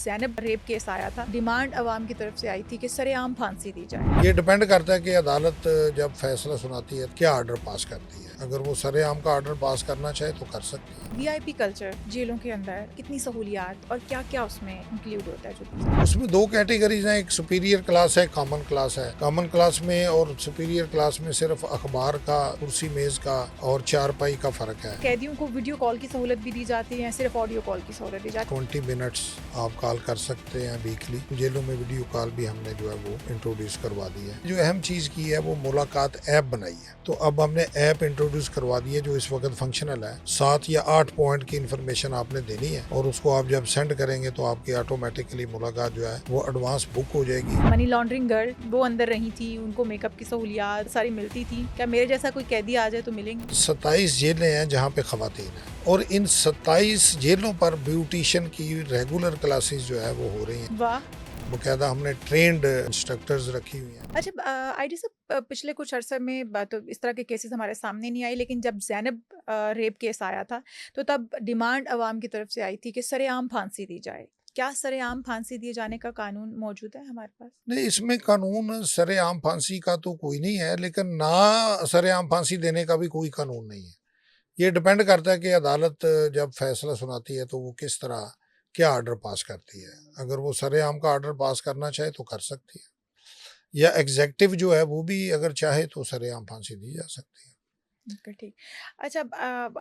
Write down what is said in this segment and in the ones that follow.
Zainab rape case आया था, demand अवाम की तरफ से आई थी कि सरेआम फांसी दी जाए। ये डिपेंड करता है कि अदालत जब फैसला सुनाती है क्या ऑर्डर पास करती है। अगर वो सरेआम का ऑर्डर पास करना चाहे तो कर सकती है। वीआईपी कल्चर जेलों के अंदर कितनी सहूलियात और क्या क्या उसमें इंक्लूड होता है जो उसमें दो कैटेगरीज हैं, एक सुपीरियर क्लास है, कॉमन क्लास है। कॉमन क्लास में और सुपीरियर क्लास में सिर्फ अखबार का, कुर्सी मेज का और चारपाई का फर्क है। कैदियों को वीडियो कॉल की सहूलत भी दी जाती है, सिर्फ ऑडियो कॉल की सहूलत दी जाती 20 मिनट्स आप कॉल कर सकते हैं वीकली। जेलों में वीडियो कॉल भी हमने जो है वो इंट्रोड्यूस करवा दी है। जो अहम चीज की है वो मुलाकात ऐप बनाई है, तो अब हमने ऐप इंट्रोड्यूस करवा दी है जो इस वक्त फंक्शनल है। 7 या 8 पॉइंट की इंफॉर्मेशन आपने देनी है और उसको आप जब सेंड करेंगे तो आपकी ऑटोमेटिकली मुलाकात जो है वो एडवांस बुक हो जाएगी। मनी लॉन्ड्रिंग गर्ल वो अंदर रही थी, उनको मेकअप की सहूलियात सारी मिलती थी। क्या मेरे जैसा कोई कैदी आ जाए तो मिलेंगे? 27 जेलें हैं जहाँ पे खवातीन हैं और इन 27 जेलों पर ब्यूटिशियन की रेगुलर क्लासेस जो है वो हो रही हैं। वाह। बाकायदा हमने ट्रेंड इंस्ट्रक्टर्स रखी हुई हैं। अच्छा, आईडी साहब, पिछले कुछ अरसे में तो इस तरह के केसेस हमारे सामने नहीं आए, लेकिन जब ज़ैनब रेप केस आया था तो तब डिमांड अवाम की तरफ से आई थी कि सरेआम फांसी दी जाए। क्या सरेआम फांसी दिए जाने का कानून मौजूद है हमारे पास? नहीं, इसमें कानून सरेआम फांसी का तो कोई नहीं है, लेकिन ना सरेआम फांसी देने का भी कोई कानून नहीं है। ये डिपेंड करता है कि अदालत जब फैसला सुनाती है तो वो किस तरह क्या ऑर्डर पास करती है। अगर वो सरेआम का ऑर्डर पास करना चाहे तो कर सकती है, या एग्जेक्टिव जो है वो भी अगर चाहे तो सरेआम फांसी दी जा सकती है। बिल्कुल ठीक। अच्छा,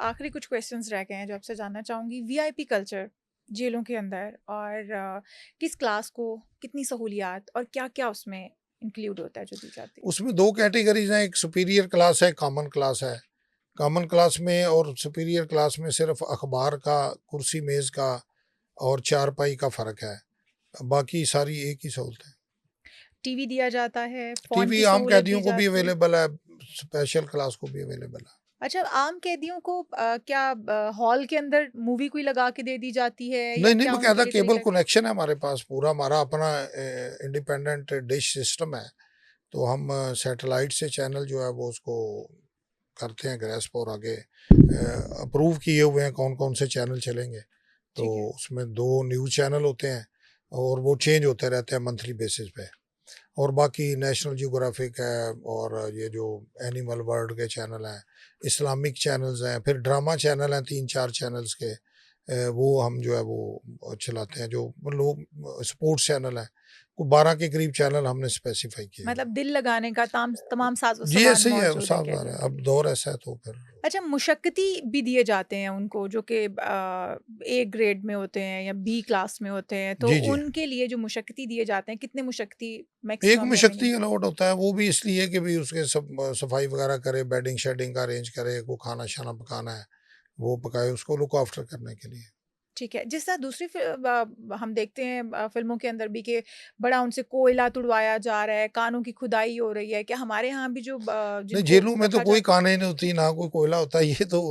आखिरी कुछ क्वेश्चंस रह गए हैं जो आपसे जानना चाहूँगी। वीआईपी कल्चर जेलों के अंदर और किस क्लास को कितनी सहूलियात और क्या-क्या उसमें इंक्लूड होता है जो दी जाती है? उसमें दो कैटेगरीज हैं, एक सुपीरियर क्लास है, कॉमन क्लास है। कॉमन क्लास में और सुपीरियर क्लास में सिर्फ अखबार का, कुर्सी मेज का और चारपाई का फर्क है, बाकी सारी एक ही सहूलत है। टीवी दिया जाता है, फ़ोन टीवी की आम सहूलत दी कैदियों को भी जाती है। अवेलेबल है, स्पेशल क्लास को भी अवेलेबल है। अच्छा, आम कैदियों को क्या हॉल के अंदर मूवी कोई लगा के दे दी जाती है या नहीं नहीं, क्या उनके बाकायदा लिए केबल तरीका? कनेक्शन है हमारे पास पूरा, हमारा अपना इंडिपेंडेंट डिश सिस्टम है। तो हम सैटेलाइट से चैनल जो है वो उसको करते हैं ग्रेस्प और आगे अप्रूव किए हुए हैं कौन कौन से चैनल चलेंगे। तो ठीक है। उसमें 2 न्यूज़ चैनल होते हैं और वो चेंज होते रहते हैं मंथली बेसिस पे। और बाकी नेशनल जियोग्राफिक है और ये जो एनिमल वर्ल्ड के चैनल हैं, इस्लामिक चैनल्स हैं, फिर ड्रामा चैनल हैं 3-4 चैनल्स के, वो हम जो है वो चलाते हैं। जो लोग स्पोर्ट्स चैनल हैं, को 12 के करीब चैनल हमने स्पेसिफाई किए हुए मतलब हैं। दिल लगाने का तमाम जी साज़ो-सामान ऐसे ही है, मौजूद है साफ ज़ाहिर है, कैदियों के अब लिए। दौर ऐसा है तो फिर। अच्छा, मुशक्कती भी दिए जाते हैं उनको जो कि ए ग्रेड में होते हैं या बी क्लास में होते हैं, तो जी, जी। उनके लिए जो मुशक्कती दिए जाते हैं, कितने मुशक्कती एक मैक्सिमम में या शक्ति मिनिमम? अलाउड होता है, वो भी इसलिए कि भी उसके सब सफाई वगैरह करे, बेडिंग शेडिंग का अरेंज करे, को खाना-शाना पकाना है, वो पकाए, उसको लुक आफ्टर करने के लिए। ठीक है। जिस तरह दूसरी हम देखते हैं फ़िल्मों के अंदर भी कि बड़ा उनसे कोयला तुड़वाया जा रहा है, कानों की खुदाई हो रही है। क्या हमारे यहाँ भी जो नहीं, जिनको जेलों में तो रखा कोई जाता है, कानें नहीं होती, ना कोई कोयला होता है, ये तो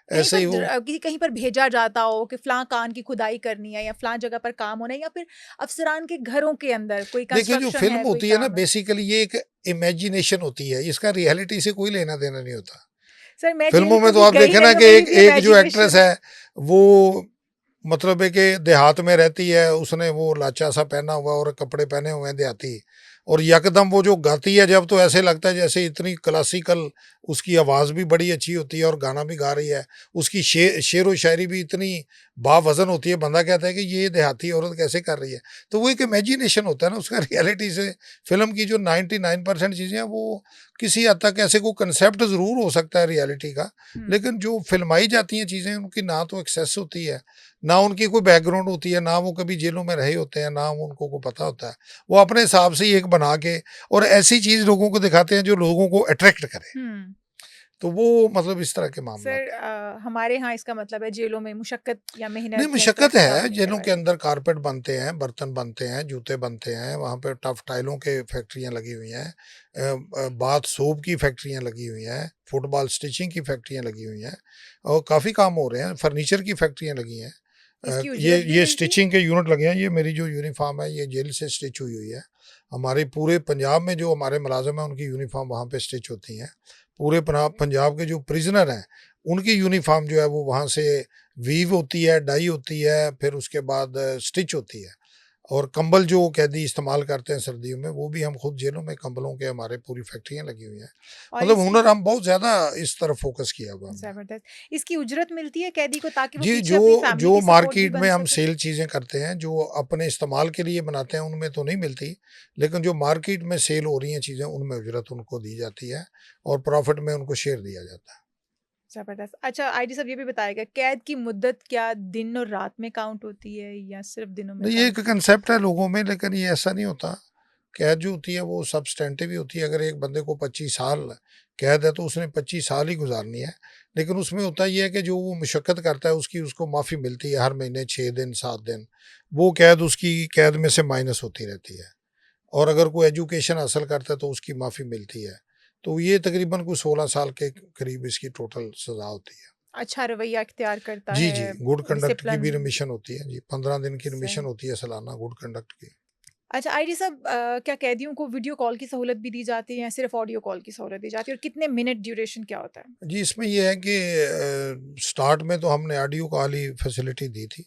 कहीं ऐसे पर ही वो। कहीं पर भेजा जाता हो कि फ़लाँ कान की खुदाई करनी है या फ़लाँ जगह पर काम होना है, या फिर अफ़सरान के घरों के अंदर कोई देखिए, जो कंस्ट्रक्शन फ़िल्म है, कोई होती है ना काम है? बेसिकली ये एक इमेजिनेशन होती है, इसका रियलिटी से कोई लेना-देना नहीं होता। सर, मैं जेल फ़िल्मों में तो कभी आप गई देखें ना नहीं हूँ, कि मेरी एक भी एक जो एक्ट्रेस इमेजिनेशन है। है, वो मतलब है कि देहात में रहती है, उसने वो लाचा सा पहना हुआ और कपड़े पहने हुए हैं देहाती, और यकदम वो जो गाती है जब, तो ऐसे लगता है जैसे इतनी क्लासिकल, उसकी आवाज़ भी बड़ी अच्छी होती है और गाना भी गा रही है, उसकी शेर व शायरी भी इतनी बावज़न होती है, बंदा कहता है कि ये देहाती औरत कैसे कर रही है। तो वो एक इमेजिनेशन होता है ना उसका, रियलिटी से फ़िल्म की जो 99% चीज़ें हैं वो किसी हद तक ऐसे कोई कंसेप्ट ज़रूर हो सकता है रियलिटी का, हुँ। लेकिन जो फ़िल्माई जाती हैं चीज़ें उनकी ना तो एक्सेस होती है, ना उनकी कोई बैकग्राउंड होती है, ना वो कभी जेलों में रहे होते हैं, ना उनको को पता होता है। वो अपने हिसाब से ही एक बना के और ऐसी चीज़ लोगों को दिखाते हैं जो लोगों को अट्रैक्ट करे। हुँ। तो वो मतलब इस तरह के मामलात सर, हैं। हमारे यहाँ इसका मतलब है जेलों में मुशक्कत या नहीं, मेहनत या इस तरह मशक्कत के काम है, नहीं जेलों करवाए के जाते। अंदर कारपेट बनते हैं, बर्तन बनते हैं, जूते बनते हैं, वहाँ पे टफ टाइलों के फैक्ट्रियाँ लगी हुई हैं, बाथ सोप की फैक्ट्रियाँ लगी हुई हैं, फुटबॉल स्टिचिंग की फैक्ट्रियाँ लगी हुई हैं और काफ़ी काम हो रहे हैं, फर्नीचर की फैक्ट्रियाँ लगी हैं। इसकी ये उजरत भी ये मिलती है? स्टिचिंग के यूनिट लगे हैं, ये मेरी जो यूनिफ़ॉर्म है ये जेल से स्टिच हुई हुई है। हमारे पूरे पंजाब में जो हमारे मुलाज़िम हैं उनकी यूनिफ़ॉर्म वहाँ पे स्टिच होती हैं। पूरे पंजाब के जो प्रिज़नर हैं, उनकी यूनिफ़ॉर्म जो है वो वहाँ से वीव होती है, डाई होती है, फिर उसके बाद स्टिच होती है। और कंबल जो कैदी इस्तेमाल करते हैं सर्दियों में, वो भी हम खुद जेलों में कंबलों के हमारे पूरी फैक्ट्रियाँ लगी हुई हैं। और मतलब इसकी हुनर हम बहुत ज़्यादा इस तरफ फ़ोकस किया हुआ हमने। ज़बरदस्त। इसकी उजरत मिलती है कैदी को ताकि वो जी, पीछे अपनी फैमिली जो की सपोर्ट भी मार्केट में बन हम सके? सेल चीज़ें करते हैं, जो अपने इस्तेमाल के लिए बनाते हैं, उनमें तो नहीं मिलती, लेकिन जो मार्केट में सेल हो रही हैं चीज़ें, उनमें उजरत उनको दी जाती है और प्रॉफ़िट में उनको शेयर दिया जाता है। ज़बरदस्त। अच्छा आईजी साहब ये भी बताइएगा कैद की मुद्दत क्या दिन और रात में काउंट होती है या सिर्फ़ दिनों में नहीं, ये एक काउंट होती है? कंसेप्ट है लोगों में, लेकिन ये ऐसा नहीं होता। कैद जो होती है वो सब्सटेंटिव ही होती है। अगर एक बंदे को 25 साल कैद है तो उसने 25 साल ही गुजारनी है। लेकिन उसमें होता ये है कि जो वो मशक्कत करता है उसकी उसको माफ़ी मिलती है हर महीने 6 दिन 7 दिन। वो कैद उसकी कैद में से माइनस होती रहती है। और अगर कोई एजुकेशन हासिल करता है तो उसकी माफ़ी मिलती है। तो ये तकरीबन कोई 16 साल के करीब इसकी टोटल सज़ा होती है। अच्छा रवैया इख्तियार करता जी, जी। है, गुड कंडक्ट की भी डिसिप्लिन रिमिशन होती है। जी, 15 दिन की रिमिशन सही। होती है सालाना गुड कंडक्ट की। अच्छा आईजी साहब क्या कैदियों को वीडियो कॉल की सहूलत भी दी जाती है या सिर्फ़ ऑडियो कॉल की सहूलत दी जाती है और कितने मिनट ड्यूरेशन क्या होता है? जी, इसमें ये है कि स्टार्ट में तो हमने ऑडियो कॉल ही फैसिलिटी दी थी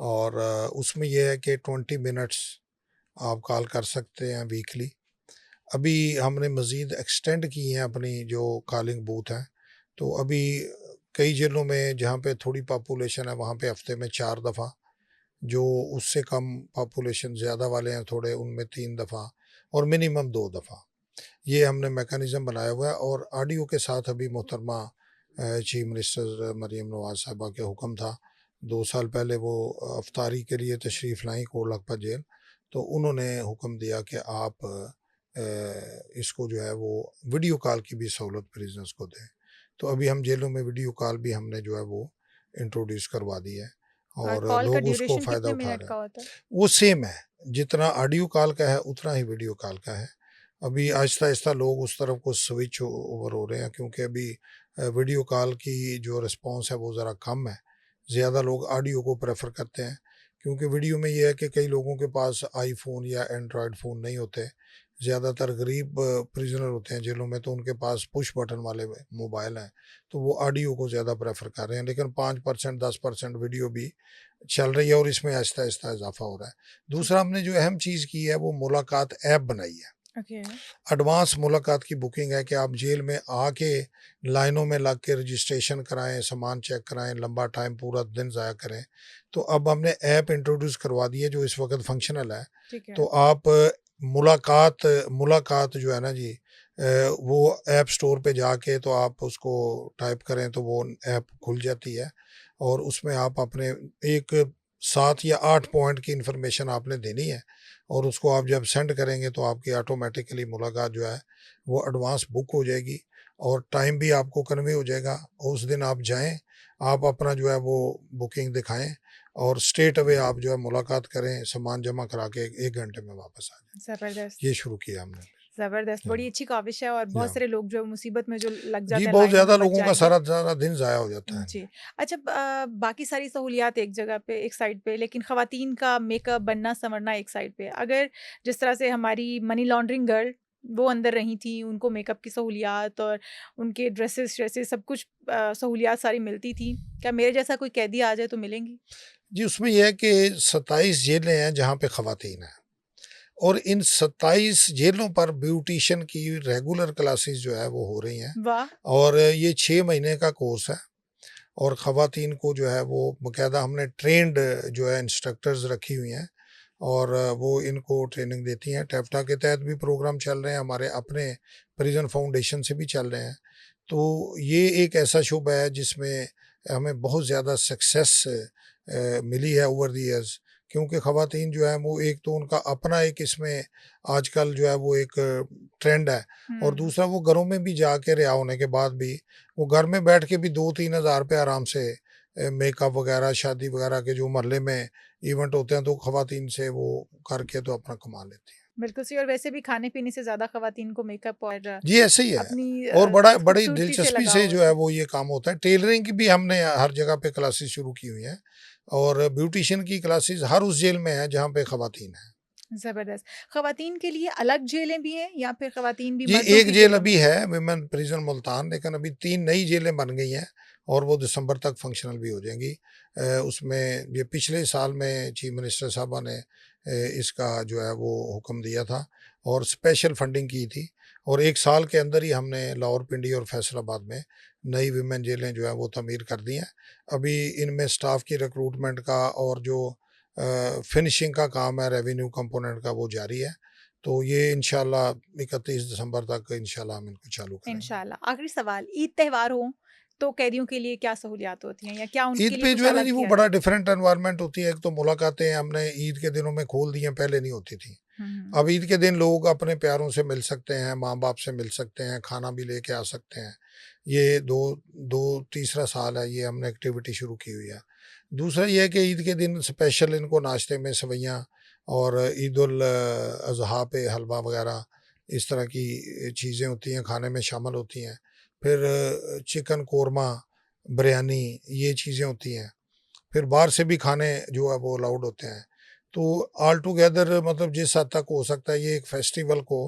और उसमें ये है कि 20 मिनट्स आप कॉल कर सकते हैं वीकली। अभी हमने मज़ीद एक्सटेंड की हैं अपनी जो कॉलिंग बूथ हैं, तो अभी कई जेलों में जहाँ पे थोड़ी पॉपुलेशन है, वहाँ पे हफ़्ते में 4 दफ़ा, जो उससे कम पॉपुलेशन ज़्यादा वाले हैं थोड़े, उनमें 3 दफ़ा और मिनिमम 2 दफ़ा। ये हमने मैकेनिज़्म बनाया हुआ है और ऑडियो के साथ अभी मोहतरमा चीफ मिनिस्टर मरीम नवाज़ साहिबा के हुक्म था। 2 साल पहले वो अफ्तारी के लिए तशरीफ़ लाईं कोटलखपत जेल, तो उन्होंने हुक्म दिया कि आप इसको जो है वो वीडियो कॉल की भी सहूलत प्रिज़नर्स को दें। तो अभी हम जेलों में वीडियो कॉल भी हमने जो है वो इंट्रोड्यूस करवा दी है और और कॉल का लोग उसको ड्यूरेशन फ़ायदा कितने उठा मिनट रहे का हैं। होता है? वो सेम है, जितना ऑडियो कॉल का है उतना ही वीडियो कॉल का है। अभी आहिस्ता-आहिस्ता लोग उस तरफ को स्विच ओवर हो रहे हैं क्योंकि अभी वीडियो कॉल की जो रिस्पॉन्स है वो ज़रा कम है। ज़्यादा लोग ऑडियो को प्रेफ़र करते हैं क्योंकि वीडियो में ये है कि कई लोगों के पास आईफ़ोन या एंड्रॉयड फ़ोन नहीं होते। ज़्यादातर गरीब प्रिज़नर होते हैं जेलों में, तो उनके पास पुश बटन वाले मोबाइल हैं, तो वो ऑडियो को ज़्यादा प्रेफ़र कर रहे हैं। लेकिन 5% 10% वीडियो भी चल रही है और इसमें आहिस्ता-आहिस्ता इज़ाफ़ा हो रहा है। ठीक दूसरा है। हमने जो अहम चीज़ की है वो मुलाकात ऐप बनाई है। ओके। एडवांस मुलाकात की बुकिंग है कि आप जेल में आके लाइनों में लग के रजिस्ट्रेशन कराएँ, सामान चेक कराएँ, लंबा टाइम पूरा दिन ज़ाया करें। तो अब हमने ऐप इंट्रोड्यूस करवा दी है जो इस वक़्त फंक्शनल है। ठीक है। तो आप मुलाकात मुलाकात जो है ना जी, वो ऐप स्टोर पे जाके तो आप उसको टाइप करें तो वो ऐप खुल जाती है और उसमें आप अपने एक 7 या 8 पॉइंट की इन्फॉर्मेशन आपने देनी है और उसको आप जब सेंड करेंगे तो आपकी ऑटोमेटिकली मुलाकात जो है वो एडवांस बुक हो जाएगी और टाइम भी आपको कन्वे हो जाएगा और उस दिन आप जाएँ, आप अपना जो है वो बुकिंग दिखाएँ और स्ट्रेट अवे आप जो है मुलाकात करें, सामान जमा करा के 1 घंटे में वापस आ जाएँ। ज़बरदस्त, ये शुरू किया हमने। ज़बरदस्त। या बड़ी अच्छी काविश है और बहुत या सारे लोग जो मुसीबत में जो लग जी, जाते हैं बहुत लाइनों ज़्यादा में बच लोगों का जाएँगे। सारा सारा दिन ज़ाया हो जाता है। जी। अच्छा बाकी सारी सहूलियात एक जगह पे, एक साइड पे, लेकिन ख़वातीन का मेकअप, बनना-संवरना एक साइड पे। अगर जिस तरह से हमारी मनी लॉन्ड्रिंग गर्ल, वो अंदर रही थीं, उनको मेकअप की सहूलियात और उनके ड्रेसेस-श्रेसेस सब कुछ सहूलियात सारी मिलती थी। क्या मेरे जैसा कोई कैदी आ जाए तो मिलेंगी? जी, उसमें ये है कि 27 जेलें हैं जहाँ पे ख़वातीन हैं और इन 27 जेलों पर ब्यूटीशियन की रेगुलर क्लासेस जो है वो हो रही हैं वाह! और ये 6 महीने का कोर्स है और ख़वातीन को जो है वो बाकायदा हमने ट्रेंड जो है इंस्ट्रक्टर्स रखी हुई हैं और वो इनको ट्रेनिंग देती हैं। टैफ्टा के तहत भी प्रोग्राम चल रहे हैं, हमारे अपने प्रिज़न फाउंडेशन से भी चल रहे हैं। तो ये एक ऐसा शुबा है जिसमें हमें बहुत ज़्यादा सक्सेस मिली है ओवर द ईयर्स क्योंकि ख़वातीन जो है वो एक तो उनका अपना एक इसमें आजकल जो है वो एक ट्रेंड है और हुँ। दूसरा वो घरों में भी जाके रिहा होने के बाद भी वो घर में बैठ के भी 2-3 हज़ार रुपये आराम से मेकअप वगैरह, शादी वगैरह के जो मोहल्ले में इवेंट होते हैं तो ख़वातीन से वो करके तो अपना कमा लेती हैं। बिल्कुल सही और वैसे भी खाने-पीने से ज़्यादा ख़वातीन को मेकअप और जी, ऐसे ही है अपनी और बड़ा बड़ी खूबसूरती से दिलचस्पी लगाव से जो है होता है। वो ये काम होता है। टेलरिंग की भी हमने हर जगह पे क्लासेस शुरू की हुई हैं और ब्यूटीशियन की क्लासेस हर उस जेल में है जहाँ पे ख़वातीन हैं। ज़बरदस्त। ख़वातीन के लिए अलग जेलें भी हैं या फिर ख़वातीन भी जी, मर्दों एक की जेल जेलों में अभी ही? है विमेन प्रिज़न मुल्तान, लेकिन अभी 3 नई जेलें बन गई हैं और वो दिसंबर तक फ़ंक्शनल भी हो जाएँगी। उसमें ये पिछले साल में चीफ़ मिनिस्टर साहबा ने इसका जो है वो हुक्म दिया था और स्पेशल फंडिंग की थी और 1 साल के अंदर ही हमने लाहौर, पिंडी और फैसलाबाद में नई विमेन जेलें जो है वो तमीर कर दी हैं। अभी इनमें स्टाफ़ की रिक्रूटमेंट का और जो फिनिशिंग का काम है रेवेन्यू कंपोनेंट का वो जारी है। तो ये इंशाल्लाह 31 दिसंबर तक इंशाल्लाह हम इनको चालू करेंगे। इंशाल्लाह। आखिरी सवाल, ईद त्योहार हो तो कैदियों के लिए क्या सहूलियात होती हैं या क्या ईद उनके लिए पे कुछ जो है ना अलग जी वो किया बड़ा जाता है? डिफरेंट एनवायरनमेंट होती है। एक तो मुलाकातें हमने ईद के दिनों में खोल दी हैं, पहले नहीं होती थी। हुँ, हुँ। अब ईद के दिन लोग अपने प्यारों से मिल सकते हैं, माँ-बाप से मिल सकते हैं, खाना भी लेके आ सकते हैं। ये 2 तीसरा साल है ये हमने एक्टिविटी शुरू की हुई है। दूसरा ये है कि ईद के दिन स्पेशल इनको नाश्ते में सेवइयाँ और ईद उल अज़हा पे हलवा वगैरह इस तरह की चीज़ें होती हैं, खाने में शामिल होती हैं। फिर चिकन कोरमा, बिरयानी ये चीज़ें होती हैं। फिर बाहर से भी खाने जो है वो अलाउड होते हैं। तो ऑल टुगेदर मतलब जिस हद तक हो सकता है ये एक फेस्टिवल को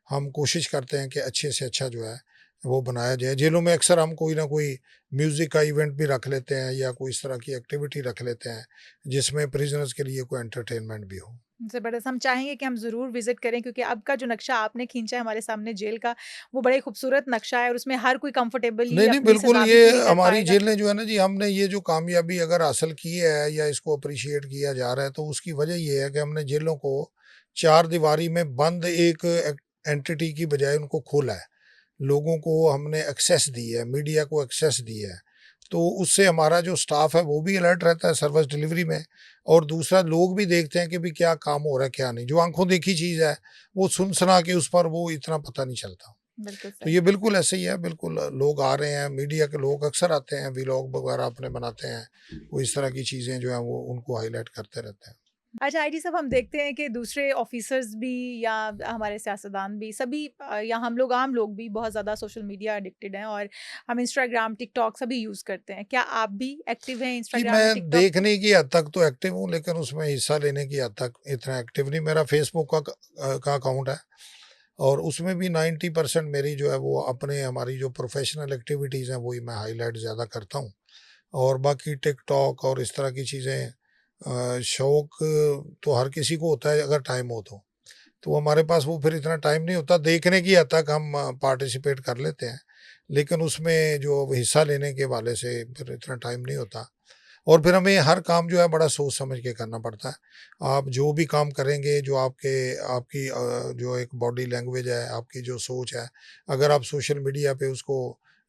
हम कोशिश करते हैं कि अच्छे से अच्छा जो है वो बनाया जाए। जेलों में अक्सर हम कोई ना कोई म्यूज़िक का इवेंट भी रख लेते हैं या कोई इस तरह की एक्टिविटी रख लेते हैं, जिसमें प्रिज़नर्स के लिए कोई एंटरटेनमेंट भी हो। ज़बरदस्त, हम चाहेंगे कि हम ज़रूर विज़िट करें क्योंकि अब का जो नक्शा आपने खींचा है हमारे सामने जेल का, वो बड़ा ही खूबसूरत नक्शा है और उसमें हर कोई कंफर्टेबली नहीं, नहीं, अपनी बिल्कुल सज़ा भी ये पूरी कर हमारी पाएगा। जेलें जो है ना जी, हमने ये जो कामयाबी अगर हासिल की है या इसको अप्रिशिएट किया जा रहा है, तो उसकी वजह ये है कि हमने जेलों को चार दीवारी में बंद एक एंटिटी की बजाय उनको खोला है। लोगों को हमने एक्सेस दी है, मीडिया को एक्सेस दी है। तो उससे हमारा जो स्टाफ है वो भी अलर्ट रहता है सर्विस डिलीवरी में और दूसरा लोग भी देखते हैं कि भी क्या काम हो रहा है, क्या नहीं। जो आँखों देखी चीज़ है, वो सुन-सुना के उस पर वो इतना पता नहीं चलता। बिल्कुल तो सही। ये बिल्कुल ऐसे ही है, बिल्कुल लोग आ रहे हैं, मीडिया के लोग अक्सर आते हैं, व्लॉग वगैरह अपने बनाते हैं। वो इस तरह की चीज़ें जो हैं वो उनको हाइलाइट करते रहते हैं। अच्छा आईटी साहब, हम देखते हैं कि दूसरे ऑफिसर्स भी या हमारे सियासतदान भी सभी या हम लोग आम लोग भी बहुत ज़्यादा सोशल मीडिया एडिक्टेड हैं और हम इंस्टाग्राम टिकटॉक सभी यूज़ करते हैं। क्या आप भी एक्टिव हैं जी, इंस्टाग्राम या मैं टिकटॉक पे? देखने की हद तक तो एक्टिव हूँ, लेकिन उसमें हिस्सा लेने की हद तक इतना एक्टिव नहीं। मेरा फेसबुक का अकाउंट है और उसमें भी 90% मेरी जो है वो अपने हमारी जो प्रोफ़ेशनल एक्टिविटीज़ हैं, वही मैं हाइलाइट ज़्यादा करता हूँ। और बाकी टिकटॉक और इस तरह की चीज़ें शौक तो हर किसी को होता है अगर टाइम हो तो। तो हमारे पास वो फिर इतना टाइम नहीं होता, देखने की हद तक हम पार्टिसिपेट कर लेते हैं, लेकिन उसमें जो हिस्सा लेने के वाले से फिर इतना टाइम नहीं होता और फिर हमें हर काम जो है बड़ा सोच समझ के करना पड़ता है। आप जो भी काम करेंगे, जो आपकी जो एक बॉडी लैंग्वेज है, आपकी जो सोच है, अगर आप सोशल मीडिया पे उसको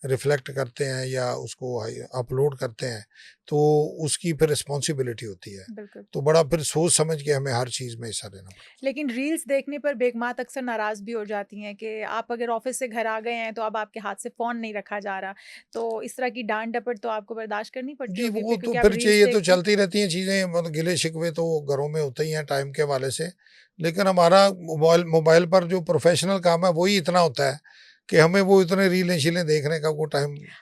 रिफ्लेक्ट करते हैं या उसको अपलोड करते हैं, तो उसकी फिर रिस्पॉन्सिबिलिटी होती है। बिल्कुल। तो बड़ा फिर सोच समझ के हमें हर चीज़ में हिस्सा लेना पड़ता है। लेकिन रील्स देखने पर बेगमात अक्सर नाराज़ भी हो जाती हैं कि आप अगर ऑफिस से घर आ गए हैं तो अब आपके हाथ से फ़ोन नहीं रखा जा रहा। तो इस तरह की डाँट-डपट तो आपको बर्दाश्त करनी पड़ती जी, होगी वो फिर तो क्योंकि आप फिर रील्स चाहिए तो देखते हैं। चलती रहती हैं चीज़ें, मतलब गिले-शिकवे तो घरों में होते ही हैं टाइम के हवाले से। लेकिन हमारा मोबाइल मोबाइल पर जो प्रोफ़ेशनल काम है, वही इतना होता है कि हमें वो इतने रीलें-शीलें देखने का वो टाइम